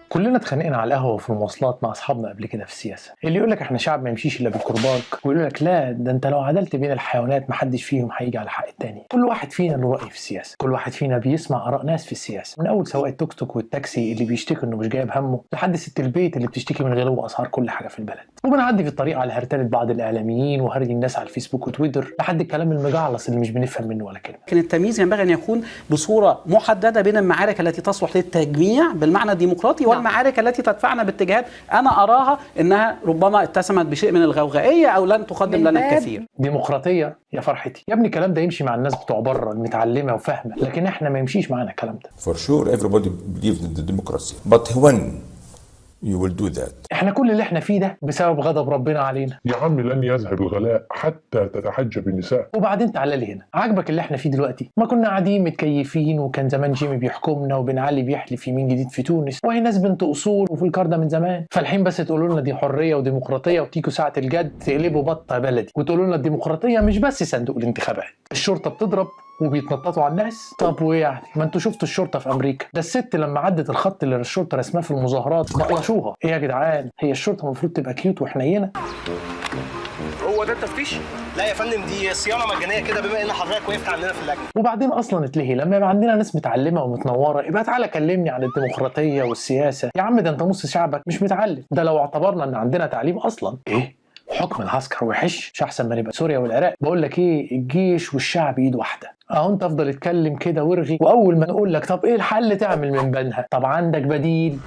كلنا اتخانقنا على القهوه وفي المواصلات مع اصحابنا قبل كده في السياسه، اللي يقول لك احنا شعب ما يمشيش الا بالكرباج، ويقول لك لا ده انت لو عدلت بين الحيوانات محدش فيهم هيجي على حق التاني. كل واحد فينا له راي في السياسه، كل واحد فينا بيسمع اراء ناس في السياسه، من اول سواق التوك توك والتاكسي اللي بيشتكي انه مش جايب همه لحد ست البيت اللي بتشتكي من غلو اسعار كل حاجه في البلد. وبنعدي في الطريق على هرتله بعض الاعلاميين وهري الناس على الفيسبوك وتويتر لحد الكلام المجعلص اللي مش بنفهم منه ولا كلمه. لكن التمييز ينبغي ان يكون بصوره محدده بين المعارك التي تصلح للتجميع بالمعنى الديمقراطي والمعارك التي تدفعنا باتجاهات انا اراها انها ربما اتسمت بشيء من الغوغائيه او لن تقدم لنا الكثير. ديمقراطيه يا فرحتي يا ابني، الكلام ده يمشي مع الناس بتوع بره المتعلمه وفاهمه، لكن احنا ما يمشيش معانا الكلام ده. For sure everybody believes in the democracy, but when you will do that. احنا كل اللي احنا فيه ده بسبب غضب ربنا علينا. يا عم لن يذهب الغلاء حتى تتحجب النساء. وبعدين تعالى لي هنا، عاجبك اللي احنا فيه دلوقتي؟ ما كنا قاعدين متكيفين وكان زمان جيمي بيحكمنا وبن علي بيحلف يمين جديد في تونس وهي ناس بنت اصول وفي الكارده من زمان، فالحين بس تقولوا لنا دي حريه وديمقراطيه وتيجوا ساعه الجد تقلبوا بطه بلدي وتقولوا لنا الديمقراطيه مش بس صندوق الانتخابات، الشرطه بتضرب وبيتنططوا على الناس. طب وايه يعني؟ ما انتوا شفتوا الشرطه في امريكا، ده الست لما عدت الخط اللي الشرطه رسماه في المظاهرات نقلشوها. ايه يا جدعان، هي الشرطه المفروض تبقى كيوت وحنينه؟ هو ده التفتيش؟ لا يا فندم، دي صيانه مجانيه كده بما ان حضرتك وقفت عندنا في اللجنه. وبعدين اصلا اتلهي لما يبقى عندنا ناس متعلمه ومتنوره يبقى تعالى كلمني عن الديمقراطيه والسياسه. يا عم ده انت نص شعبك مش متعلم، ده لو اعتبرنا ان عندنا تعليم اصلا. ايه حكم العسكر وحش مش احسن ما نبقى سوريا والعراق؟ بقول لك ايه، الجيش والشعب ايد واحده. اهو انت افضل اتكلم كده وارغي، واول ما نقول لك طب ايه الحل تعمل من بينها طب عندك بديل.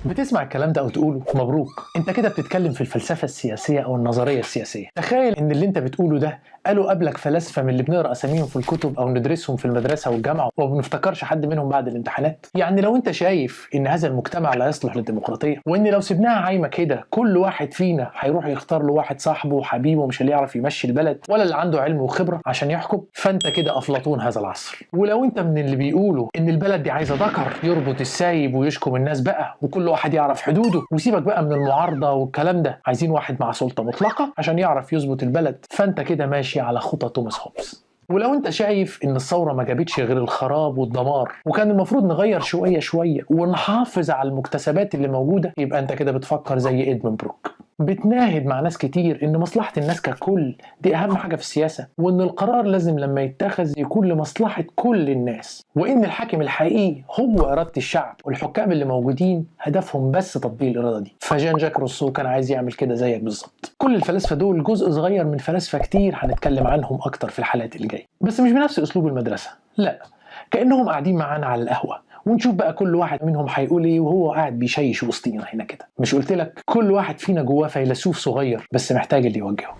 بتسمع الكلام ده او تقوله مبروك، انت كده بتتكلم في الفلسفه السياسيه او النظريه السياسيه. تخيل ان اللي انت بتقوله ده قالوا قبلك فلاسفه من اللي بنقرا اساميهم في الكتب او ندرسهم في المدرسه والجامعه وما بنفتكرش حد منهم بعد الامتحانات. يعني لو انت شايف ان هذا المجتمع لا يصلح للديمقراطيه، وان لو سيبناها عايمه كده كل واحد فينا هيروح يختار له واحد صاحبه وحبيبه مش اللي يعرف يمشي البلد ولا اللي عنده علم وخبره عشان يحكم، فانت كده افلاطون هذا العصر. ولو انت من اللي بيقولوا ان البلد دي عايزه ذكر يربط السايب ويشكم الناس بقى وكل واحد يعرف حدوده، وسيبك بقى من المعارضه والكلام ده، عايزين واحد مع سلطه مطلقه عشان يعرف يظبط البلد، فانت كده ماشي على خطى توماس هوبز. ولو انت شايف ان الثوره ما جابتش غير الخراب والدمار وكان المفروض نغير شويه شويه ونحافظ على المكتسبات اللي موجوده، يبقى انت كده بتفكر زي ادمن بروك، بتناهد مع ناس كتير ان مصلحه الناس ككل دي اهم حاجه في السياسه، وان القرار لازم لما يتخذ يكون لمصلحه كل الناس، وان الحاكم الحقيقي هو اراده الشعب، والحكام اللي موجودين هدفهم بس تطبيق الاراده دي. فجان جاك روسو كان عايز يعمل كده زيك بالظبط. كل الفلاسفه دول جزء صغير من فلاسفه كتير هنتكلم عنهم اكتر في الحلقات اللي جايه، بس مش بنفس اسلوب المدرسه، لا، كانهم قاعدين معانا على القهوه ونشوف بقى كل واحد منهم هيقول ايه وهو قاعد بيشيش وسطينا هنا كده. مش قلت لك كل واحد فينا جواه فيلسوف صغير بس محتاج اللي يوجهه.